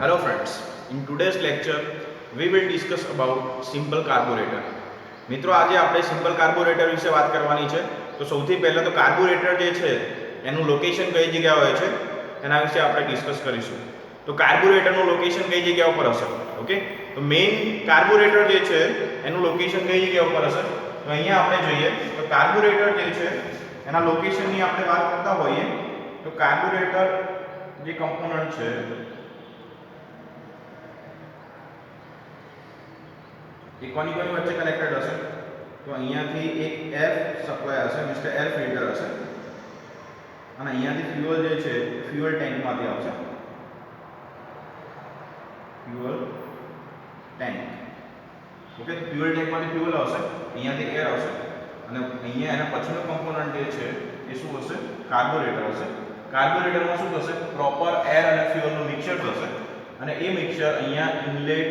Hello friends, in today's lecture we will discuss about simple carburetor. મિત્રો આજે આપણે simple carburettor વિશે વાત કરવાની છે. તો સૌથી પહેલા તો કાર્બોરેટર જે છે એનું લોકેશન કઈ જગ્યાએ હોય છે એના વિશે આપણે ડિસ્કસ કરીશું. તો કાર્બોરેટરનું લોકેશન કઈ જગ્યા ઉપર હશે? ઓકે, તો મેઇન કાર્બોરેટર જે છે એનું લોકેશન કઈ જગ્યા ઉપર હશે? તો અહીંયા આપણે જોઈએ તો કાર્બોરેટર જે છે એના લોકેશનની આપણે વાત કરતા હોઈએ તો કાર્બોરેટર જે કમ્પોનન્ટ છે એ કોની વચ્ચે કનેક્ટેડ હશે? તો અહીંયાથી એક એર સપ્લાય હશે, મીન્સ કે એર ફિલ્ટર હશે, અને અહીંયાથી ફ્યુઅલ જે છે ફ્યુઅલ ટેન્કમાંથી આવશે. ફ્યુઅલ ટેન્ક, ઓકે, ફ્યુઅલ ટેન્કમાંથી ફ્યુઅલ આવશે, અહીંયાથી એર આવશે, અને અહીંયા એના પછીનો કમ્પોનન્ટ જે છે એ શું હશે? કાર્બોરેટર હશે. કાર્બોરેટરમાં શું થશે? પ્રોપર એર અને ફ્યુઅલનું મિક્સચર થશે, અને એ મિક્સચર અહીંયા ઇનલેટ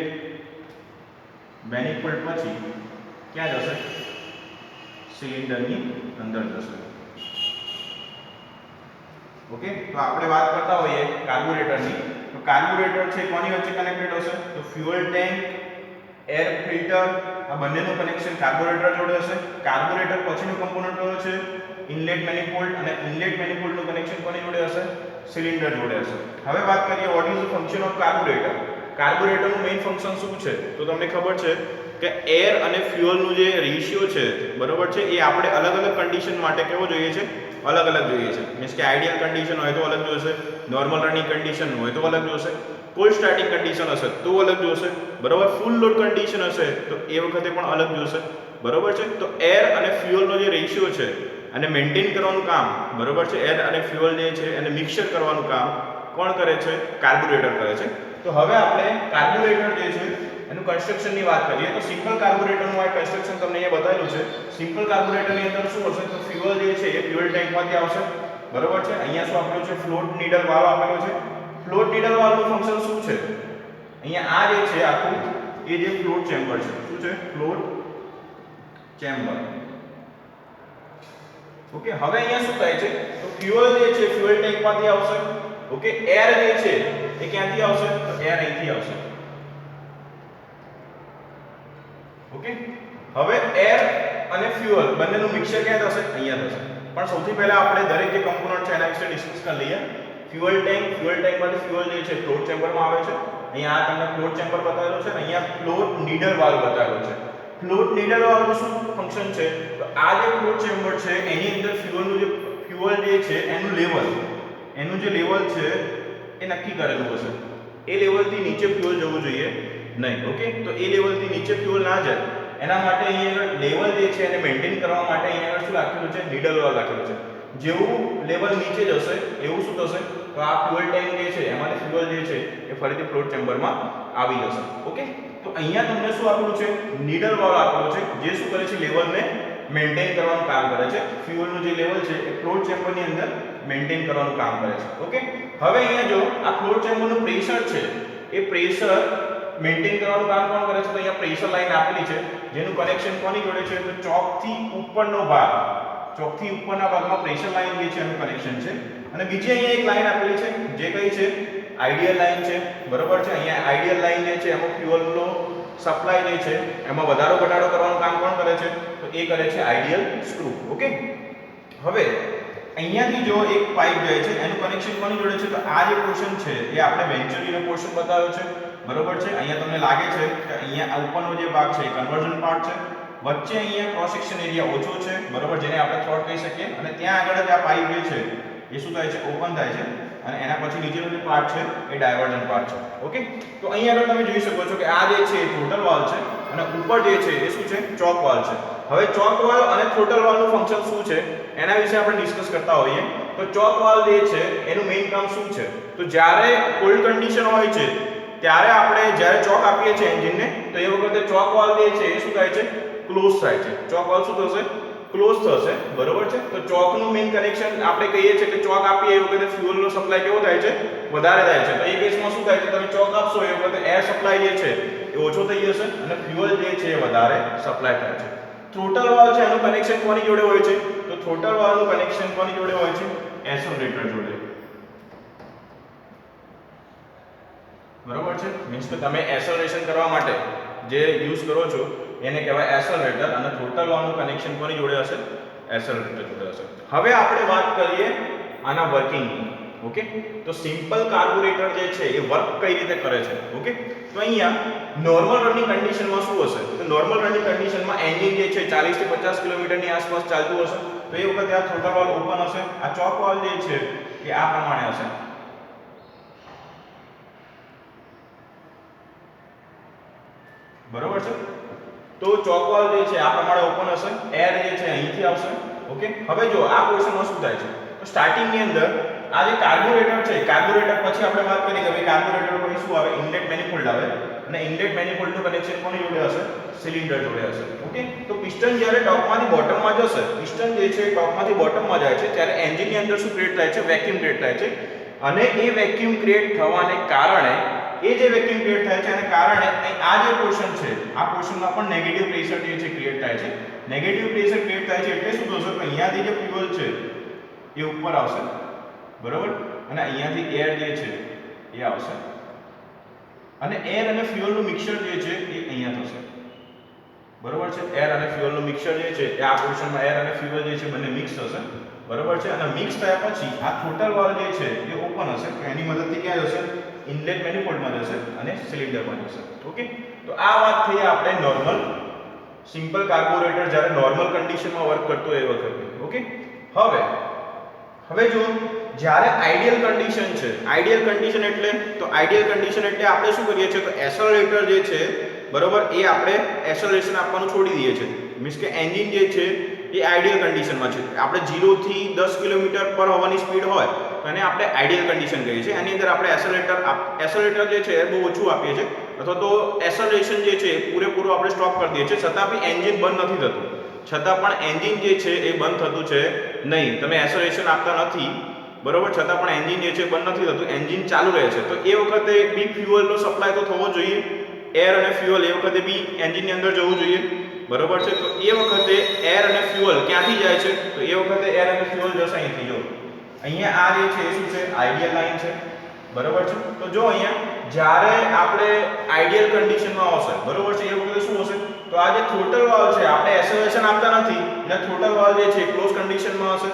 મેનિફોલ્ડ પછી ક્યાં જશે? સિલિન્ડરની અંદર જશે. ઓકે, તો આપણે વાત કરતા હોઈએ કાર્બોરેટરની. તો કાર્બોરેટર છે કોની વચ્ચે કનેક્ટેડ હશે? તો ફ્યુઅલ ટેન્ક, એર ફિલ્ટર, આ બંનેનું કનેક્શન કાર્બોરેટર જોડે હશે. કાર્બોરેટર પછીનો કમ્પોનન્ટ કયો છે? ઇનલેટ મેનિફોલ્ડ, અને ઇનલેટ મેનિફોલ્ડનું કનેક્શન કોની જોડે હશે? સિલિન્ડર જોડે હશે. હવે વાત કરીએ what is the function of carburettor. કાર્બોરેટરનું મેઇન ફંક્શન શું છે? તો તમને ખબર છે કે એર અને ફ્યુઅલનું જે રેશિયો છે, બરોબર છે, એ આપણે અલગ અલગ કન્ડિશન માટે કેવો જોઈએ છે? અલગ અલગ જોઈએ છે. મીન્સ કે આઈડિયલ કન્ડિશન હોય તો અલગ જોશે, નોર્મલ રનિંગ કન્ડિશન હોય તો અલગ જોશે, કોલ્ડ સ્ટાર્ટિંગ કન્ડિશન હશે તો અલગ જોશે, બરોબર, ફૂલ લોડ કન્ડિશન હશે તો એ વખતે પણ અલગ જોશે, બરોબર છે. તો એર અને ફ્યુઅલનો જે રેશિયો છે અને મેન્ટેન કરવાનું કામ, બરોબર છે, એર અને ફ્યુઅલ જે છે એને મિક્સર કરવાનું કામ કોણ કરે છે? કાર્બોરેટર કરે છે. તો હવે આપણે કાર્બોરેટર જે છે એનું કન્સ્ટ્રક્શનની વાત કરીએ તો સિમ્પલ કાર્બોરેટરનું આ કન્સ્ટ્રક્શન તમને અહીંયા બતાવેલું છે. સિમ્પલ કાર્બોરેટરની અંદર શું હશે? તો ફ્યુઅલ જે છે એ ફ્યુઅલ ટેન્કમાંથી આવશે, બરોબર છે. અહીંયા શું આપેલું છે? ફ્લોટ નીડલ વાલ્વ આપેલો છે. ફ્લોટ નીડલ વાલ્વનું ફંક્શન શું છે? અહીંયા આ જે છે આખું એ જે ફ્લોટ ચેમ્બર છે, શું છે? Float chamber. ઓકે, હવે અહીંયા શું થાય છે? તો ફ્યુઅલ જે છે ફ્યુઅલ ટેન્કમાંથી આવશે, ઓકે, એર જે છે એ ક્યાંથી આવશે? તો એર અહીંથી આવશે. ઓકે, હવે એર અને ફ્યુઅલ બંનેનું મિક્સચર ક્યાં થશે? અહીંયા થશે. પણ સૌથી પહેલા આપણે દરેક જે કમ્પોનન્ટ છે એના વિશે ડિસ્કસ કરી લઈએ. ફ્યુઅલ ટેન્કમાંથી ફ્યુઅલ જે છે ફ્લોટ ચેમ્બરમાં આવે છે. અહીંયા આ તમને ફ્લોટ ચેમ્બર બતાવેલો છે, અને અહીંયા ફ્લોટ નીડલ વાલ્વ બતાવેલો છે. ફ્લોટ નીડલ વાલ્વનું શું ફંક્શન છે? તો આ જે ફ્લોટ ચેમ્બર છે એની અંદર ફ્યુઅલ જે છે એનું લેવલ છે એ નક્કી કરેલું હશે. એ લેવલથી નીચે ફ્યુઅલ જવું જોઈએ નહીં. ઓકે, તો એ લેવલથી નીચે ફ્યુઅલ ના જાય એના માટે અહીંયા લેવલ જે છે એને મેન્ટેન કરવા માટે અહીંયા શું રાખેલું છે? નીડલ વાલ્વ રાખેલું છે. જેવું લેવલ નીચે જશે એવું શું થશે? તો આ ફ્યુઅલ ટેન્ક જે છે એમાંથી ફ્યુઅલ જે છે એ ફરીથી ફ્લોટ ચેમ્બરમાં આવી જશે. ઓકે, તો અહીંયા તમને શું આપેલું છે? નીડલ વાલ્વ આપેલું છે, જે શું કરે છે? લેવલને મેન્ટેન કરવાનું કામ કરે છે. ફ્યુઅલનું જે લેવલ છે એ ફ્લોટ ચેમ્બરની અંદર મેન્ટેન કરવાનું કામ કરે છે. ઓકે, હવે અહીંયા જો આ ફ્લોટ ચેમ્બરનું પ્રેશર છે એ પ્રેશર મેન્ટેન કરવાનું કામ કોણ કરે છે? તો અહીંયા પ્રેશર લાઈન આપેલી છે, જેનું કનેક્શન કોની જોડે છે? તો ચોકથી ઉપરના ભાગમાં પ્રેશર લાઈન જે છે એનું કનેક્શન છે. અને બીજી અહીંયા એક લાઈન આપેલી છે જે કઈ છે? આઈડિયલ લાઈન છે, બરોબર છે. અહીંયા આઈડિયલ લાઈન જે છે એમાં ફ્યુઅલનો સપ્લાય જે છે એમાં વધારો ઘટાડો કરવાનું કામ કોણ કરે છે? તો એ કરે છે આઈડિયલ સ્ક્રૂ. ઓકે, હવે અહીંયાથી જો એક પાઇપ જાય છે એનું કનેક્શન કોની જોડે છે? તો આ જે પોર્શન છે એ આપણે વેન્ચ્યુરીનો પોર્શન બતાવ્યો છે, બરોબર છે. અહીંયા તમને લાગે છે કે અહીંયા આ ઉપરનો જે ભાગ છે એ કન્વર્ઝન પાર્ટ છે, વચ્ચે અહીંયા ક્રોસ સેક્શન એરિયા ઓછો છે, બરોબર, જેને આપણે થ્રોટ કહી શકીએ, અને ત્યાં આગળ જ આ પાઇપ જે છે એ શું થાય છે? ઓપન થાય છે, અને એના પછી નીચેનો જે પાર્ટ છે એ ડાયવર્જન પાર્ટ છે. ઓકે, તો અહીંયા આગળ તમે જોઈ શકો છો કે આ જે છે એ થ્રોટલ વાલ્વ છે, અને ઉપર જે છે એ શું છે? ચોક વાલ્વ છે. હવે ચોક વાલ્વ અને થ્રોટલ વાલ્વનું ફંક્શન શું છે એના વિશે આપણે ડિસ્કસ કરતા હોઈએ તો ચોક વાલ્વ જે છે એનું મેઇન કામ શું છે? તો જ્યારે કોલ્ડ કન્ડિશન હોય છે ત્યારે આપણે જ્યારે ચોક આપીએ છીએ એન્જિનને તો એ વખતે ચોક વાલ્વ જે છે એ શું થાય છે? ક્લોઝ થાય છે. ચોક વાલ્વ શું થશે? ક્લોઝ થશે, બરોબર છે. તો ચોકનું મેઇન કનેક્શન આપણે કહીએ છીએ કે ચોક આપીએ એ વખતે ફ્યુઅલનો સપ્લાય કેવો થાય છે? વધારે થાય છે. તો એ કેસમાં શું થાય છે? તમે ચોક આપશો એ વખતે એર સપ્લાય જે છે એ ઓછો થઈ જશે અને ફ્યુઅલ જે છે એ વધારે સપ્લાય થાય છે. થ્રોટલ વાલ્વ છે એનું કનેક્શન કોની જોડે હોય છે? તો થ્રોટલ વાલ્વનું કનેક્શન કોની જોડે હોય છે? એસોલેટર જોડે. બરોબર છે, મીન્સ કે તમે એસેલરેશન કરવા માટે જે યુઝ કરો છો એને કહેવાય એસેલરેટર, અને થ્રોટલ વાળું કનેક્શન કોની જોડે હશે? એસેલરેટર જોડે હશે. હવે આપણે વાત કરીએ આના વર્કિંગની. ઓકે, તો સિમ્પલ કાર્બોરેટર જે છે એ વર્ક કઈ રીતે કરે છે. ઓકે, તો અહીંયા નોર્મલ રનિંગ કન્ડિશનમાં શું હશે? તો નોર્મલ રનિંગ કન્ડિશનમાં એન્જિન જે છે 40 થી 50 કિલોમીટરની આસપાસ ચાલતું હશે. તો એ વખતે આ થ્રોટલ વાલ્વ ઓપન હશે, આ ચોક વાલ્વ જે છે એ આ પ્રમાણે હશે. બરોબર છે, તો ચોક વાલ્વ જે છે આ પ્રમાણે ઓપન હશે, એર જે છે અહીંથી આવશે. ઓકે, હવે જો આ પોર્શનમાં શું થાય છે, તો સ્ટાર્ટિંગ ની અંદર આ જે કાર્બોરેટર છે, કાર્બોરેટર પછી આપણે વાત કરી કે ભાઈ કાર્બોરેટર પછી શું આવે? ઇનલેટ મેનિફોલ્ડ આવે, અને ઇનલેટ મેનિફોલ્ડ નું કનેક્શન કોની જોડે હશે? સિલિન્ડર જોડે હશે. ઓકે, તો પિસ્ટન જ્યારે ટોપમાંથી બોટમમાં જશે, પિસ્ટન જે છે ટોપમાંથી બોટમમાં જાય છે ત્યારે એન્જિનની અંદર શું ક્રિએટ થાય છે? વેક્યુમ ક્રિએટ થાય છે, અને એ વેક્યુમ ક્રિએટ થવાને કારણે એ જે વેક્યુમ ક્રિએટ થાય છે એને કારણે આ જે પોર્શન છે આ પોર્શનમાં પણ નેગેટિવ પ્રેશર જે છે ક્રિએટ થાય છે. નેગેટિવ પ્રેશર ક્રિએટ થાય છે એટલે શું થશે? તો અહીંયાથી જે ફ્યુઅલ છે એ ઉપર આવશે, બરોબર, અને અહીંયાથી એર જે છે એ આવશે, અને એર અને ફ્યુઅલનું મિક્સચર જે છે એ અહીંયા થશે. બરોબર છે, એર અને ફ્યુઅલનું મિક્સચર જે છે એ આ પોર્શનમાં એર અને ફ્યુઅલ જે છે બંને મિક્સ થશે. બરોબર છે, અને મિક્સ થયા પછી આ થ્રોટલ વાલ્વ જે છે એ ઓપન હશે, તો એની મદદથી ક્યાં જશે? ઇનલેટ મેનિફોલ્ડમાં જશે અને સિલિન્ડરમાં જશે. ઓકે, તો આ વાત થઈ આપણે નોર્મલ સિમ્પલ કાર્બોરેટર જ્યારે નોર્મલ કન્ડિશનમાં વર્ક કરતો એ વખતે. ઓકે, હવે જો જ્યારે આઇડિયલ કન્ડિશન છે, આઇડિયલ કન્ડિશન એટલે આપણે શું કરીએ છીએ? તો એસેલરેટર જે છે, બરોબર, એ આપણે એસેલરેશન આપવાનું છોડી દઈએ છીએ. મીન્સ કે એન્જિન જે છે એ આઇડિયલ કન્ડિશનમાં છે. આપણે 0 થી 10 કિલોમીટર પર હવાની સ્પીડ હોય તો એને આપણે આઇડિયલ કન્ડિશન કહીએ છીએ. એની અંદર આપણે એસેલરેટર જે છે એ બહુ ઓછું આપીએ છીએ, અથવા તો એસેલરેશન જે છે પૂરેપૂરું આપણે સ્ટોપ કરી દઈએ છીએ, છતાં બી એન્જિન બંધ નથી થતું. છતાં પણ એન્જિન જે છે એ બંધ થતું છે નહીં. તમે એસેલરેશન આપતા નથી, બરોબર, છતાં પણ એન્જિન જે છે બંધ નથી થતું, એન્જિન ચાલુ રહે છે. તો એ વખતે બી ફ્યુઅલનો સપ્લાય તો થવો જોઈએ, એર અને ફ્યુઅલ એ વખતે બી એન્જિનની અંદર જવું જોઈએ. બરોબર છે, તો એ વખતે એર અને ફ્યુઅલ ક્યાંથી જાય છે? તો એ વખતે એર અને ફ્યુઅલ જશે અહીંથી. જો અહીંયા આ જે છે એ શું છે? આઇડિયલ લાઈન છે. બરોબર છે, તો જો અહીંયા જ્યારે આપણે આઇડિયલ કન્ડિશનમાં આવશે, બરોબર છે, એ વખતે શું હશે? તો આ જે થ્રોટલ વાલ્વ છે આપણે એસેલરેશન આપતા નથી, એટલે થ્રોટલ વાલ્વ જે છે ક્લોઝ કન્ડિશનમાં હશે.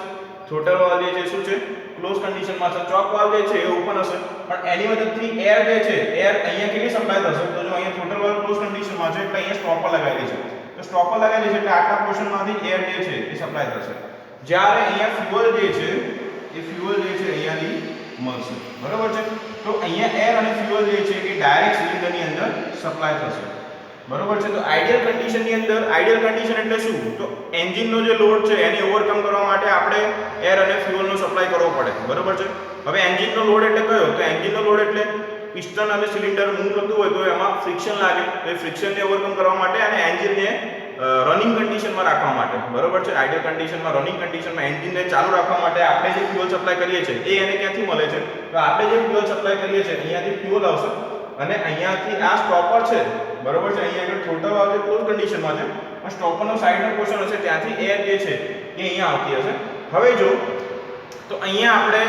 થ્રોટલ વાલ્વ જે છે શું છે? ક્લોઝ કન્ડિશનમાં છે. ચોક વાલ્વ જે છે એ ઓપન હશે, પણ એની મદદથી એર જે છે, એર અહીંયા કેટલી સપ્લાય થશે? તો જો અહીંયા થ્રોટલ વાલ્વ ક્લોઝ કન્ડિશનમાં છે એટલે અહીંયા સ્ટોપર લગાવેલી છે. તો સ્ટોપર લગાવેલી છે એટલે આટલા પોર્શનમાંથી એર જે છે એ સપ્લાય થશે. જ્યારે અહીંયા ફ્યુઅલ જે છે એ ફ્યુઅલ જે છે અહીંયાથી મળશે. બરોબર છે, તો અહીંયા એર અને ફ્યુઅલ જે છે એ ડાયરેક્ટ સિલિન્ડરની અંદર સપ્લાય થશે. બરોબર છે, તો આઇડિયલ કન્ડિશનની અંદર, આઇડિયલ કન્ડિશન એટલે શું? તો એન્જિનનો જે લોડ છે એને ઓવરકમ કરવા માટે આપણે એર અને ફ્યુઅલનો સપ્લાય કરવો પડે. બરોબર છે, હવે એન્જિનનો લોડ એટલે કયો? તો એન્જિનનો લોડ એટલે પિસ્ટન અને સિલિન્ડર મૂવ થતું હોય તો એમાં ફ્રિક્શન લાગે, તો એ ફ્રિક્શનને ઓવરકમ કરવા માટે અને એન્જિનને રનિંગ કન્ડિશનમાં રાખવા માટે. બરોબર છે, આઇડિયલ કન્ડિશનમાં, રનિંગ કન્ડિશનમાં એન્જિનને ચાલુ રાખવા માટે આપણે જે ફ્યુઅલ સપ્લાય કરીએ છીએ એ એને ક્યાંથી મળે છે? તો આપણે જે ફ્યુઅલ સપ્લાય કરીએ છીએ અહીંયાથી ફ્યુઅલ આવશે, અને અહીંયાથી આ સ્ટોપર છે, બરોબર છે, અહીંયા આગળ થ્રોટલ વાલ્વ જે ક્લોઝ કન્ડિશનમાં છે, આ સ્ટોપરનો સાઈડનો પોર્શન હશે, ત્યાંથી એર જે છે એ અહીંયા આવતી હશે. હવે જો તો અહીંયા આપણે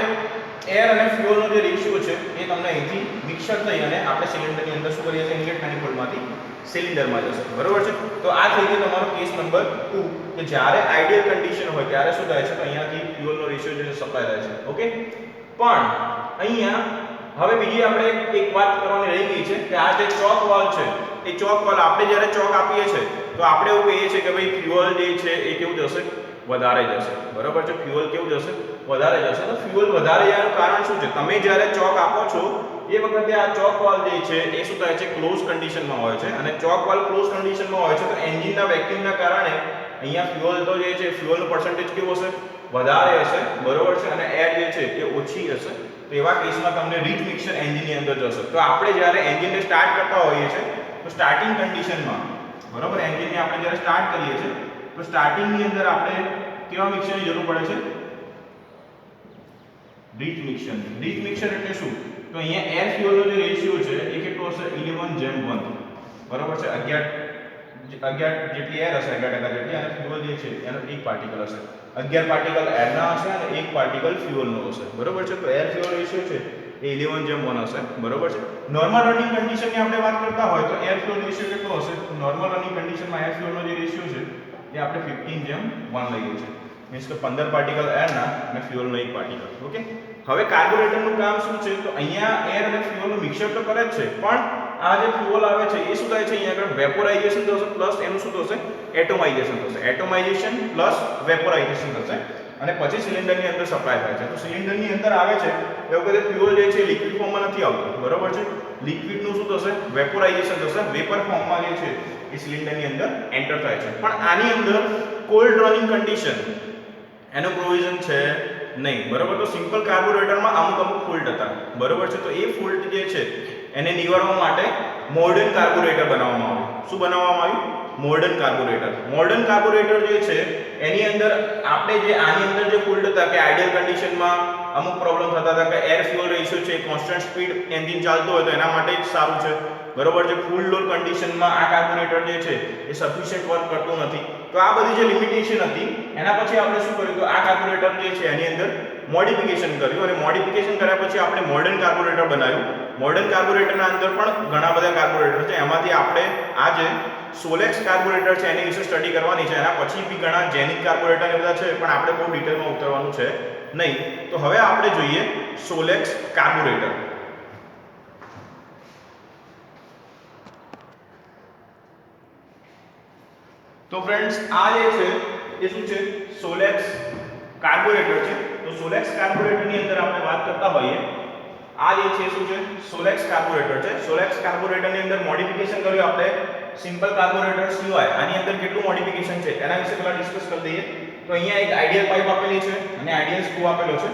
એર અને ફ્યુઅલનો જે રેશિયો છે એ તમને અહીંથી મિક્સર થઈ અને આપણે સિલિન્ડરની અંદર શું કરીએ છીએ? ઇનલેટ મેનિફોલ્ડમાંથી સિલિન્ડરમાં જશે. બરોબર છે, તો આ થઈ ગયો તમારો કેસ નંબર 2 કે જ્યારે આઇડિયલ કન્ડિશન હોય ત્યારે શું થાય છે? તો અહીંયાથી ફ્યુઅલનો રેશિયો જે સપ્લાય થાય છે. ઓકે, પણ અહીંયા હવે બીજી આપણે એક વાત કરવાની રહી ગઈ છે કે આ જે ચોક વાલ્વ છે એ ચોક વાલ્વ આપણે જ્યારે ચોક આપીએ છીએ તો આપણે એવું કહીએ છીએ કે ભાઈ ફ્યુઅલ જે છે એ કેવું જશે? વધારે જશે. બરોબર છે, ફ્યુઅલ કેવું જશે? વધારે જશે. તો ફ્યુઅલ વધારે જવાનું કારણ શું છે? તમે જ્યારે ચોક આપો છો એ વખતે આ ચોક વાલ્વ જે છે એ શું થાય છે? ક્લોઝ કન્ડિશનમાં હોય છે, અને ચોક વાલ્વ ક્લોઝ કન્ડિશનમાં હોય છે તો એન્જિનના વેક્યુમના કારણે અહીંયા ફ્યુઅલ તો જે છે ફ્યુઅલનું પર્સન્ટેજ કેવું હશે? વધારે હશે. બરોબર છે, અને એર જે છે એ ઓછી હશે. તો એવા કેસમાં તમને રીચ મિક્સર એન્જિનની અંદર જશે. તો આપણે જ્યારે એન્જિનને સ્ટાર્ટ કરતા હોઈએ છીએ તો સ્ટાર્ટિંગ કન્ડિશનમાં, બરોબર, એન્જિનને આપણે જ્યારે સ્ટાર્ટ કરીએ છીએ તો સ્ટાર્ટિંગની અંદર આપણે કેવા મિક્સરની જરૂર પડે છે? Rich mixer. રીચ મિક્સર એટલે શું? તો અહીંયા એર ફ્યુઅલનો જે રેશિયો છે એ કેટલો હશે? 11:1. બરોબર છે, 11 જેટલી એર હશે, 11% જેટલી, અને ફ્યુઅલ જે છે એનો 1 પાર્ટિકલ હશે. 11 પાર્ટિકલ એરના હશે અને 1 પાર્ટિકલ ફ્યુઅલનો હશે. બરોબર છે, તો એર ફ્યુઅલ રેશિયો છે એ 11:1 હશે, બરોબર છે. નોર્મલ રનિંગ કન્ડિશનની આપણે વાત કરતા હોય તો એર ફ્યુઅલ રેશિયો કેટલો હશે? તો નોર્મલ રનિંગ કન્ડિશનમાં એર ફ્યુઅલનો જે રેશિયો છે એ આપણે 15:1 લઈએ છીએ, મીન્સ કે 15 પાર્ટિકલ એરના અને ફ્યુઅલનો 1 પાર્ટિકલ. ઓકે, હવે કાર્બોરેટરનું કામ શું છે? તો અહીંયા એર અને ફ્યુઅલનું મિક્સર તો કરે જ છે, પણ આ જે ફ્યુઅલ આવે છે એ શું થાય છે? અહીંયા આગળ વેપોરાઇઝેશન થશે પ્લસ એનું શું થશે? એટોમાઇઝેશન થશે. એટોમાઇઝેશન પ્લસ વેપોરાઇઝેશન થશે અને પછી સિલિન્ડરની અંદર સપ્લાય થાય છે. તો સિલિન્ડરની અંદર આવે છે એ વખતે ફ્યુઅલ જે છે લિક્વિડ ફોર્મમાં નથી આવતું, બરોબર છે. લિક્વિડનું શું થશે? વેપોરાઇઝેશન થશે, વેપર ફોર્મમાં જે છે એ સિલિન્ડરની અંદર એન્ટર થાય છે. પણ આની અંદર કોલ્ડ રનિંગ કન્ડિશન એનો પ્રોવિઝન છે નહીં, બરોબર. તો સિમ્પલ કાર્બોરેટરમાં અમુક ફોલ્ટ હતા, બરોબર છે. તો એ ફોલ્ટ જે છે એને નિવારવા માટે મોડર્ન કાર્બોરેટર બનાવવામાં આવ્યું. શું બનાવવામાં આવ્યું? Modern carburettor. મોડર્ન કાર્બોરેટર જે છે એની અંદર આપણે જે આની અંદર જે ફોલ્ટ હતા કે આઇડિયલ કન્ડિશનમાં અમુક પ્રોબ્લેમ થતા હતા કે એર ફ્યુઅલ રેશિયો છે કોન્સ્ટન્ટ સ્પીડ એન્જિન ચાલતો હોય તો એના માટે જ સારું છે, બરોબર છે. ફૂલ લોડ કન્ડિશનમાં આ કાર્બોરેટર જે છે એ સફિશિયન્ટ વર્ક કરતું નથી. તો આ બધી જે લિમિટેશન હતી એના પછી આપણે શું કર્યું? તો આ કાર્બોરેટર જે છે એની અંદર મોડિફિકેશન કર્યું અને મોડિફિકેશન કર્યા પછી આપણે મોડર્ન કાર્બોરેટર બનાવ્યું. મોડર્ન કાર્બોરેટરના અંદર પણ ઘણા બધા કાર્બોરેટર છે, એમાંથી આપણે આ જે સોલેક્સ કાર્બોરેટર છે એની વિશે સ્ટડી કરવાની છે. એના પછી બી ઘણા જેનિક કાર્બોરેટર એ બધા છે, પણ આપણે બહુ ડિટેલમાં ઉતરવાનું છે નહીં. તો હવે આપણે જોઈએ સોલેક્સ કાર્બોરેટર. તો ફ્રેન્ડ્સ આ જે છે એ શું છે? સોલેક્સ કાર્બોરેટર છે. તો સોલેક્સ કાર્બોરેટરની અંદર આપણે વાત કરતા હોઈએ, આ જે છે શું છે? સોલેક્સ કાર્બોરેટર છે. સોલેક્સ કાર્બોરેટરની અંદર મોડિફિકેશન કર્યું આપણે સિમ્પલ કાર્બોરેટર સિવાય. આની અંદર કેટલું મોડિફિકેશન છે એના વિશે પહેલા ડિસ્કસ કરી દઈએ. તો અહીંયા એક આઇડિયલ પાઇપ આપેલી છે અને આઇડિયલ સ્ક્રૂ આપેલો છે.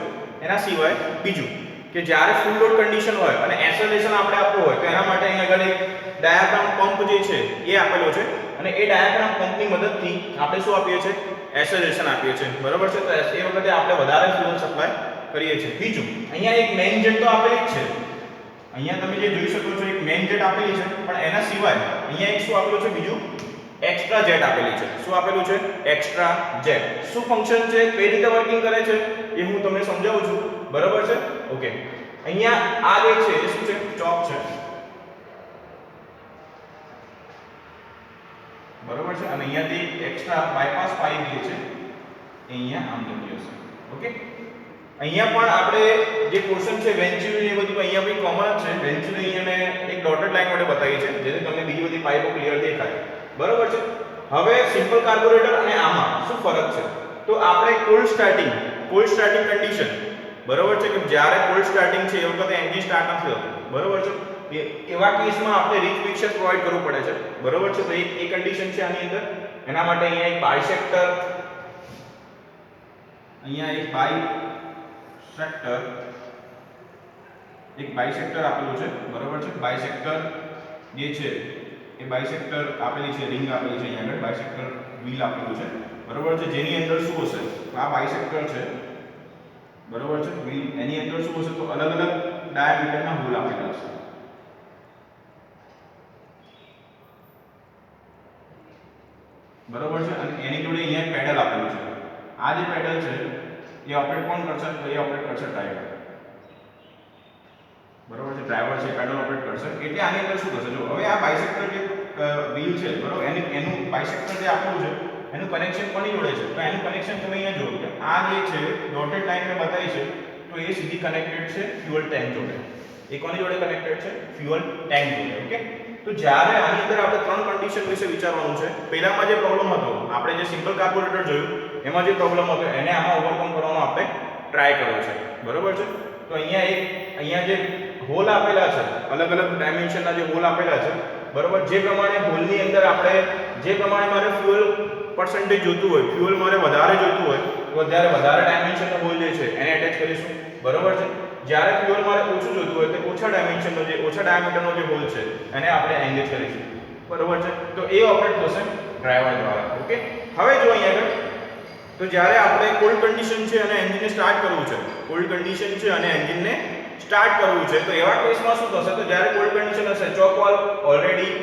એના સિવાય બીજું કે જ્યારે ફૂલ લોડ કન્ડિશન હોય અને એસેલેરેશન આપણે આપવું હોય તો એના માટે અહીંયા આગળ એક ડાયાફ્રામ પંપ જે છે એ આપેલો છે અને એ ડાયાફ્રામ પંપની મદદથી આપણે શું આપીએ છીએ? એસેલેરેશન આપીએ છીએ, બરોબર છે. તો એ વખતે આપણે વધારે ફ્યુઅલ સપ્લાય કરીએ છીએ. બીજું અહીંયા એક મેઇન જેટ તો આપેલી જ છે, અહીંયા તમે જે જોઈ શકો છો એક મેઇન જેટ આપેલી છે, પણ એના સિવાય અહીંયા એક શું આપેલું છે? બીજું એક્સ્ટ્રા જેટ આપેલી છે. શું આપેલું છે? Extra jet. શું ફંક્શન છે, કઈ રીતે વર્કિંગ કરે છે એ હું તમને સમજાવું છું, બરોબર છે. ઓકે, અહીંયા આ જે છે એ શું છે? ચોક છે, બરોબર છે. અને અહીંયાથી એક્સ્ટ્રા બાયપાસ પાઇપ જે છે એ અહીંયા આમ જતી હશે. ઓકે, અહીંયા પણ આપણે જે પોર્શન છે વેન્ચ્યુરી એ બધું અહીંયા બી કોમન જ છે. વેન્ચ્યુરી અહીંયા મેં એક ડોટેડ લાઈન વડે બતાવી છે જેથી તમને બીજી બધી પાઇપો ક્લિયર દેખાય, બરોબર છે. હવે સિમ્પલ કાર્બોરેટર અને આમાં શું ફરક છે? તો આપણે કોલ્ડ સ્ટાર્ટિંગ કન્ડિશન, બરોબર છે, કે જ્યારે કોલ્ડ સ્ટાર્ટિંગ છે એ વખતે એન્જિન સ્ટાર્ટ નથી થતું, બરોબર છે. એવા કેસમાં આપણે રીચ મિક્સર પ્રોવાઈડ કરવું પડે છે, બરોબર છે. તો એ કન્ડિશન છે આની અંદર. એના માટે અહીંયા એક બાયસેક્ટર આપેલું છે, બરોબર છે. બાયસેક્ટર જે છે એ બાયસેક્ટર આપેલી છે, રિંગ આપેલી છે અહીંયા આગળ, બાયસેક્ટર વ્હીલ આપેલું છે, બરોબર છે. જેની અંદર શું હશે? આ બાયસેક્ટર છે, બરોબર છે. વ્હીલ એની અંદર શું હશે? તો અલગ અલગ ડાયામીટરના હોલ આપેલા હશે, બરોબર છે. અને એની જોડે અહીંયા પેડલ આપેલું છે. આ જે પેડલ છે એ ઓપરેટ કોણ કરશે? તો એ ઓપરેટ કરશે ડ્રાઈવર, બરોબર છે. ડ્રાઈવર છે પેડલ ઓપરેટ કરશે. એટલે આની અંદર શું થશે? જો હવે આ બાયસેક્ટર જે વ્હીલ છે, બરોબર, એનું બાયસેક્ટર જે આપેલું છે એનું કનેક્શન કોની જોડે છે? તો એનું કનેક્શન તમે અહીંયા જુઓ કે આ જે છે ડોટેડ લાઈન મેં બતાવી છે તો એ સીધી કનેક્ટેડ છે ફ્યુઅલ ટેન્ક જોડે. એ કોની જોડે કનેક્ટેડ છે? ફ્યુઅલ ટેન્ક જોડે. ઓકે, તો જ્યારે આની અંદર આપણે ત્રણ કન્ડિશન વિશે વિચારવાનું છે. પહેલામાં જે પ્રોબ્લેમ હતો, આપણે જે સિમ્પલ કાર્બોરેટર જોયું એમાં જે પ્રોબ્લેમ હતો એને આમાં ઓવરકમ કરવાનો આપણે ટ્રાય કર્યો છે, બરોબર છે. તો અહીંયા જે હોલ આપેલા છે, અલગ અલગ ડાયમેન્શનના જે હોલ આપેલા છે, બરોબર, જે પ્રમાણે હોલની અંદર આપણે જે પ્રમાણે મારે ફ્યુઅલ પર્સન્ટેજ જોતું હોય, ફ્યુઅલ મારે વધારે જોતું હોય તો વધારે ડાયમેન્શનનો હોલ જે છે એને એટેચ કરીશું, બરોબર છે. જ્યારે ફ્યુઅલ મારે ઓછું જોતું હોય તો ઓછા ડાયામીટરનો જે હોલ છે એને આપણે એન્ગેજ કરીશું, બરોબર છે. તો એ ઓપરેટ થશે ડ્રાઈવર દ્વારા. ઓકે, હવે જો અહીંયા આગળ તો જ્યારે આપણે કોલ્ડ કન્ડિશન છે અને એન્જિનને સ્ટાર્ટ કરવું છે, તો એવા કેસમાં શું થશે? તો જ્યારે કોલ્ડ કન્ડિશન હશે, ચોક વાલ્વ ઓલરેડી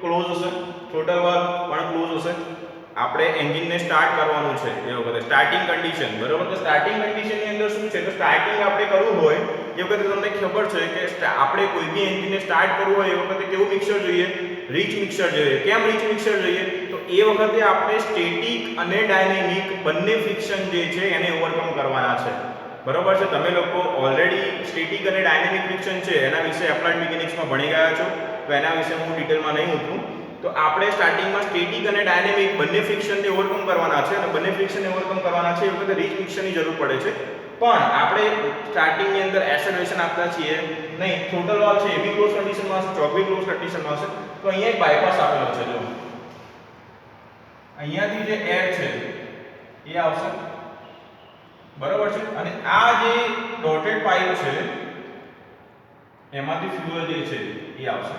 ક્લોઝ હશે, થ્રોટલ વાલ્વ પણ ક્લોઝ હશે. આપણે એન્જિનને સ્ટાર્ટ કરવાનું છે એ વખતે સ્ટાર્ટિંગ કન્ડિશન, બરોબર. તો સ્ટાર્ટિંગ કન્ડિશનની અંદર શું છે? તો સ્ટાર્ટિંગ આપણે કરવું હોય એ વખતે તમને ખબર છે કે આપણે કોઈ બી એન્જિનને સ્ટાર્ટ કરવું હોય એ વખતે કેવું મિક્સર જોઈએ, રીચ મિક્સર જોઈએ. કેમ રીચ મિક્સર જોઈએ? તો એ વખતે આપણે સ્ટેટિક અને ડાયનેમિક બંને ફ્રિક્શન જે છે એને ઓવરકમ કરવાના છે. બરોબર છે. તમે લોકો ઓલરેડી સ્ટેટિક અને ડાયનેમિક ફ્રિક્શન છે એના વિશે એપ્લાઇડ મિકેનિક્સમાં ભણી ગયા છો, તો એના વિશે હું ડિટેલમાં નહીં ઉતરું. તો આપણે સ્ટાર્ટિંગમાં સ્ટેટિક અને ડાયનેમિક બંને ફ્રિક્શનને ઓવરકમ કરવાના છે અને બંને ફ્રિક્શનને ઓવરકમ કરવાના છે એ વખતે રીચ મિક્સરની જરૂર પડે છે. પણ આપણે સ્ટાર્ટિંગની અંદર એસેલરેશન આપતા છીએ નહીં. ટોટલ વાલ્વ છે એ બી ક્લોઝ કન્ડિશનમાં હશે, ચોક બી ક્લોઝ કન્ડિશનમાં હશે. તો અહીંયા એક બાયપાસ આપેલો છે. જો અહીંયાથી જે એર છે એ આવશે, બરાબર છે, અને આ જે ડોટેડ પાઇપ છે એમાંથી ફ્યુઅલ જે છે એ આવશે.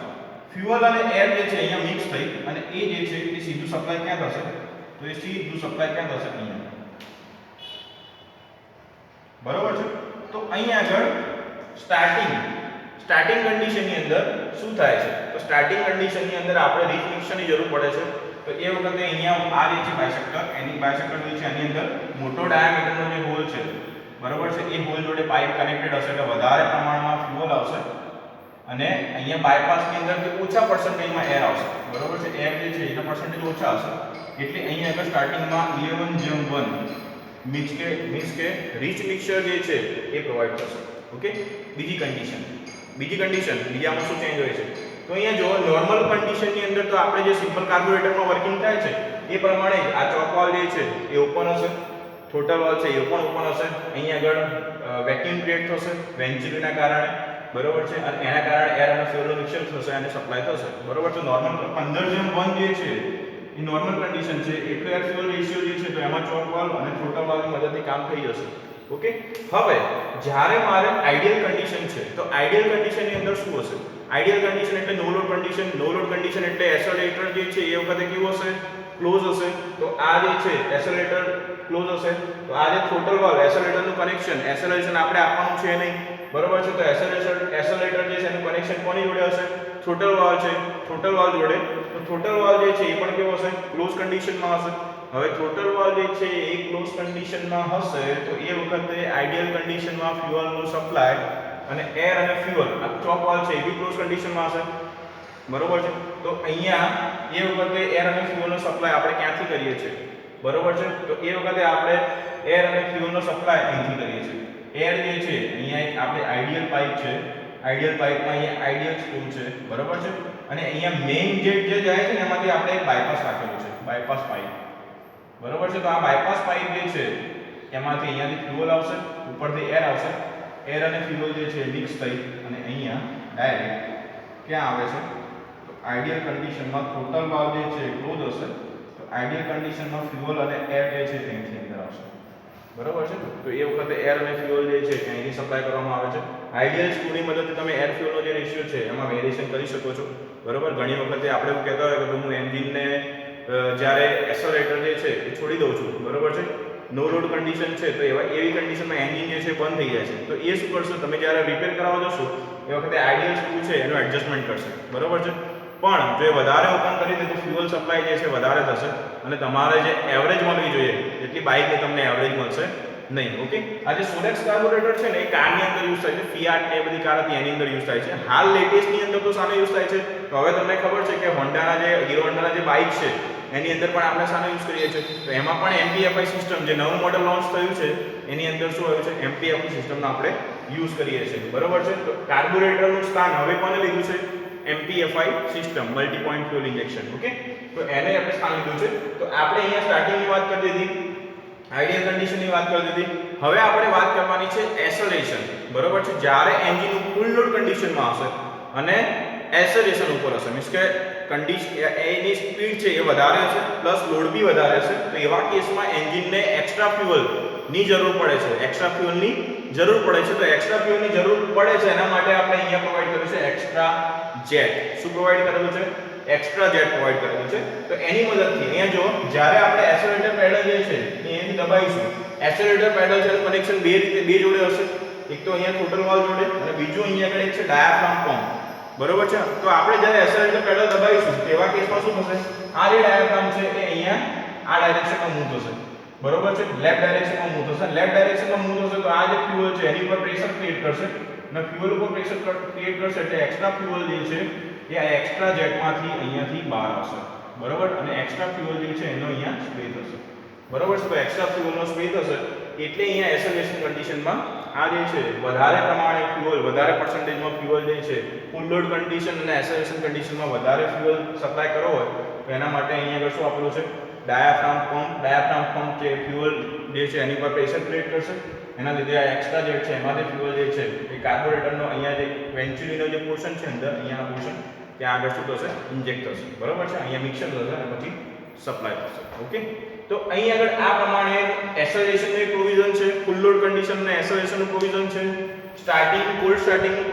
ફ્યુઅલ અને એર જે છે અહીંયા મિક્સ થઈ અને એ જે છે એ સીધું સપ્લાય ક્યાં થશે? તો એ સીધું સપ્લાય ક્યાં થશે? અહીંયા. બરાબર છે. તો અહીંયા આગળ સ્ટાર્ટિંગ કન્ડિશનની અંદર શું થાય છે? તો સ્ટાર્ટિંગ કન્ડિશનની અંદર આપણે રીચ મિક્સરની જરૂર પડે છે. તો એ વખતે અહીંયા આ જે છે બાયસેક્ટર, એની બાયસેક્ટર જે છે આની અંદર મોટો ડાયામીટરનો જે હોલ છે, બરાબર છે, એ હોલ જોડે પાઇપ કનેક્ટેડ હશે એટલે વધારે પ્રમાણમાં ફ્યુઅલ આવશે અને અહીંયા બાયપાસની અંદર ઓછા પર્સન્ટેજમાં એર આવશે. બરાબર છે. એર જે છે એના પર્સન્ટેજ ઓછા હશે એટલે અહીંયા આગળ સ્ટાર્ટિંગમાં 11:1 મીન્સ કે રીચ મિક્સર જે છે એ પ્રોવાઈડ કરશે. ઓકે. બીજામાં શું ચેન્જ હોય છે? તો અહીંયા જો નોર્મલ કન્ડિશનની અંદર તો આપણે જે સિમ્પલ કાર્બોરેટરમાં વર્કિંગ થાય છે એ પ્રમાણે જ આ ચોક વાલ્વ જે છે એ ઓપન હશે, થ્રોટલ વાલ્વ છે એ પણ ઓપન હશે. અહીંયા આગળ વેક્યુમ ક્રિએટ થશે વેન્ચ્યુરીના કારણે, બરોબર છે, અને એના કારણે એર અને ફ્યુઅલનું મિક્સર થશે અને સપ્લાય થશે. બરોબર છે. નોર્મલ 15:1 જે છે એ નોર્મલ કન્ડિશન છે એટલે એર ફ્યુઅલ રેશિયો જે છે તો એમાં ચોક વાલ્વ અને થ્રોટલ વાલ્વની મદદથી કામ થઈ જશે. ઓકે. હવે જ્યારે મારે આઈડિયલ કન્ડિશન છે તો આઈડિયલ કન્ડિશનની અંદર શું હશે? આઈડિયલ કન્ડિશન એટલે નો લોડ કન્ડિશન. નો લોડ કન્ડિશન એટલે એસેલેટર જે છે એ વખતે કેવું હશે? ક્લોઝ હશે. તો આ જે છે એસેલેટર ક્લોઝ હશે. તો આ જે થ્રોટલ વાલ્વ એસેલેટરનું કનેક્શન, એસેલરેશન આપણે આપવાનું છે નહીં, બરોબર છે. તો એસેલેટર જે છે એનું કનેક્શન કોની જોડે હશે? થ્રોટલ વાલ્વ છે, થ્રોટલ વાલ્વ જોડે. તો થ્રોટલ વાલ્વ જે છે એ પણ કેવો હશે? ક્લોઝ કન્ડિશનમાં હશે. હવે થ્રોટલ વાલ્વ જે છે એ ક્લોઝ કન્ડિશનમાં હશે તો એ વખતે આઈડિયલ કન્ડિશનમાં ફ્યુઅલનો સપ્લાય અને એર અને ફ્યુઅલ આ ચોક વાલ્વ છે એ બી ક્લોઝ કન્ડિશનમાં હશે, બરોબર છે. તો અહીંયા એ વખતે એર અને ફ્યુઅલનો સપ્લાય આપણે ક્યાંથી કરીએ છીએ? બરોબર છે. તો એ વખતે આપણે એર અને ફ્યુઅલનો સપ્લાય અહીંથી કરીએ છીએ. એર જે છે અહીંયા એક આપણે આઈડિયલ પાઇપ છે, આઈડિયલ પાઇપમાં અહીંયા આઈડિયલ સ્ક્રૂ છે, બરોબર છે, અને અહીંયા મેઇન જેટ જે જાય છે ને એમાંથી આપણે એક બાયપાસ રાખેલું છે, બાયપાસ પાઇપ, બરોબર છે. તો આ બાયપાસ પાઇપ જે છે એમાંથી અહીંયાથી ફ્યુઅલ આવશે, ઉપરથી એર આવશે. એર અને ફ્યુઅલ જે છે મિક્સ થઈ અને અહીંયા ડાયરેક્ટ ક્યાં આવે છે? તો આઈડિયલ કન્ડિશનમાં થ્રોટલ વાલ્વ જે છે ક્લોઝ હશે. તો આઈડિયલ કન્ડિશનમાં ફ્યુઅલ અને એર જે છે અહીંથી અંદર આવશે, બરોબર છે. તો એ વખતે એર અને ફ્યુઅલ જે છે અહીંથી સપ્લાય કરવામાં આવે છે. આઈડિયલ સ્ક્રૂની મદદથી તમે એર ફ્યુઅલનો જે રેશિયો છે એમાં વેરિએશન કરી શકો છો, બરોબર. ઘણી વખતે આપણે એવું કહેતા હોય કે હું એન્જિનને જ્યારે એસેલેટર જે છે એ છોડી દઉં છું, બરોબર છે, નો લોડ કન્ડિશન છે, તો એવી કન્ડિશનમાં એન્જિન જે છે બંધ થઈ જાય છે. તો એ શું કરશે? તમે જ્યારે રિપેર કરાવવા જશો એ વખતે આઈડિયલ સ્ક્રૂ છે એનું એડજસ્ટમેન્ટ કરશે, બરોબર છે. પણ જો એ વધારે ઓપન કરી દે તો ફ્યુઅલ સપ્લાય જે છે વધારે થશે અને તમારે જે એવરેજ મળવી જોઈએ એટલી બાઇકની તમને એવરેજ મળશે નહીં. ઓકે. આ જે સોલેક્સ કાર્બોરેટર છે ને એ કારની અંદર યુઝ થાય છે, ફિયાટ ને એ બધી કાર હતી એની અંદર યુઝ થાય છે. હાલ લેટેસ્ટની અંદર તો સામે યુઝ થાય છે. તો હવે તમને ખબર છે કે હોન્ડાના જે હીરો હોન્ડાના જે બાઇક છે એની અંદર પણ આપણે સાનો યુઝ કરીએ છીએ. તો એમાં પણ એમપીએફઆઈ સિસ્ટમ જે નવું મોડેલ લોન્ચ થયું છે એની અંદર શું આવ્યું છે? એમપીએફઆઈ સિસ્ટમનો આપણે યુઝ કરીએ છીએ, બરોબર છે. તો કાર્બોરેટરનું સ્થાન હવે કોને લીધું છે? MPFI system, multi point fuel injection. Okay. તો એને આપણે સ્થાન લીધું છે. તો આપણે અહીંયા સ્ટાર્ટિંગની વાત કરી દીધી, આઈડિયલ કન્ડિશનની વાત કરી દીધી. હવે આપણે વાત કરવાની છે એસેલરેશન, બરોબર છે. જ્યારે એન્જિન ફૂલ લોડ કન્ડિશનમાં હશે અને એસેલરેશન ઉપર હશે, મીન્સ કે એની સ્પીડ છે એ વધારે હશે પ્લસ લોડ બી વધારે હશે, તો એવા કેસમાં એન્જિનને એક્સ્ટ્રા ફ્યુઅલની જરૂર પડે છે. એક્સ્ટ્રા ફ્યુઅલની જરૂર પડે છે. તો એક્સ્ટ્રા ફ્યુઅલની જરૂર પડે છે એના માટે આપણે અહીંયા પ્રોવાઈડ કર્યું છે એક્સ્ટ્રા જેટ. શું પ્રોવાઈડ કરેલું છે? એક્સ્ટ્રા જેટ પ્રોવાઈડ કરેલું છે. તો એની મદદથી અહીંયા જો જ્યારે આપણે એસેલેટર પેડલ જે છે એ અહીંથી દબાવીશું, એસેલેટર પેડલ છે કનેક્શન બે જોડે હશે. એક તો અહીંયા થ્રોટલ વાલ્વ જોડે અને બીજું અહીંયા આગળ એક છે ડાયાફ્રામ પંપ, બરોબર છે. તો આપણે જ્યારે એસેલેટર પેડલ દબાવીશું તેવા કેસમાં શું થશે? આ જે ડાયાફ્રામ છે એ અહીંયા આ ડાયરેક્શનમાં મૂવ થશે, બરોબર છે, લેફ્ટ ડાયરેક્શનમાં મૂવ થશે. લેફ્ટ ડાયરેક્શનમાં મૂવ થશે તો આ જે ફ્યુઅલ છે એની ઉપર પ્રેશર ક્રિએટ કરશે અને ફ્યુઅલ ઉપર પ્રેશર ક્રિએટ કરશે એટલે એક્સ્ટ્રા ફ્યુઅલ જે છે એ આ એક્સ્ટ્રા જેટમાંથી અહીંયાથી બહાર આવશે, બરોબર, અને એક્સ્ટ્રા ફ્યુઅલ જે છે એનો અહીંયા સ્પ્રે થશે, બરોબર છે. તો એક્સ્ટ્રા ફ્યુઅલનો સ્પ્રે થશે એટલે અહીંયા એસેલેરેશન કન્ડિશનમાં આ જે છે વધારે પ્રમાણે ફ્યુઅલ, વધારે પર્સન્ટેજમાં ફ્યુઅલ જે છે ફૂલ લોડ કન્ડિશન અને એસેલેરેશન કન્ડિશનમાં વધારે ફ્યુઅલ સપ્લાય કરવો હોય તો એના માટે અહીંયા આગળ શું આપેલું છે, ડાયાફ્રામ પંપ. ડાયાફ્રામ પંપ જે ફ્યુઅલ જે છે એની પર પ્રેશર ક્રિએટ કરશે, એના લીધે આ એક્સ્ટ્રા જેટ છે એમાંથી ફ્યુઅલ જે છે એ કાર્બોરેટરનો અહીંયા જે વેન્ચ્યુરીનો જે પોર્શન છે અંદર અહીંયાનો પોર્શન ત્યાં આગળ શું થશે, ઇન્જેક્ટ થશે, બરોબર છે. અહીંયા મિક્સર થશે અને પછી સપ્લાય થશે. ઓકે, તો અહીં આગળ આ પ્રમાણે એસેલેરેશનનું પ્રોવિઝન છે, ફૂલ લોડ કન્ડિશન અને એસેલેરેશનનું પ્રોવિઝન છે, સ્ટાર્ટિંગ કોલ્ડ સ્ટાર્ટિંગનું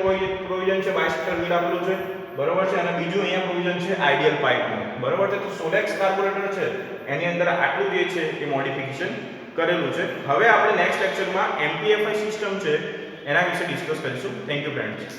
પ્રોવિઝન છે, બાયસ્ટર વ્હીલ આપેલું છે, બરોબર છે. અને બીજું અહીંયા પ્રોવિઝન છે આઇડિયલ પાઇપનું, બરોબર છે. તો સોલેક્સ કાર્બોરેટર છે એની અંદર આટલું જે છે એ મોડિફિકેશન કરેલું છે. હવે આપણે નેક્સ્ટ લેક્ચરમાં એમપીએફઆઈ સિસ્ટમ છે એના વિશે ડિસ્કસ કરીશું. Thank you friends.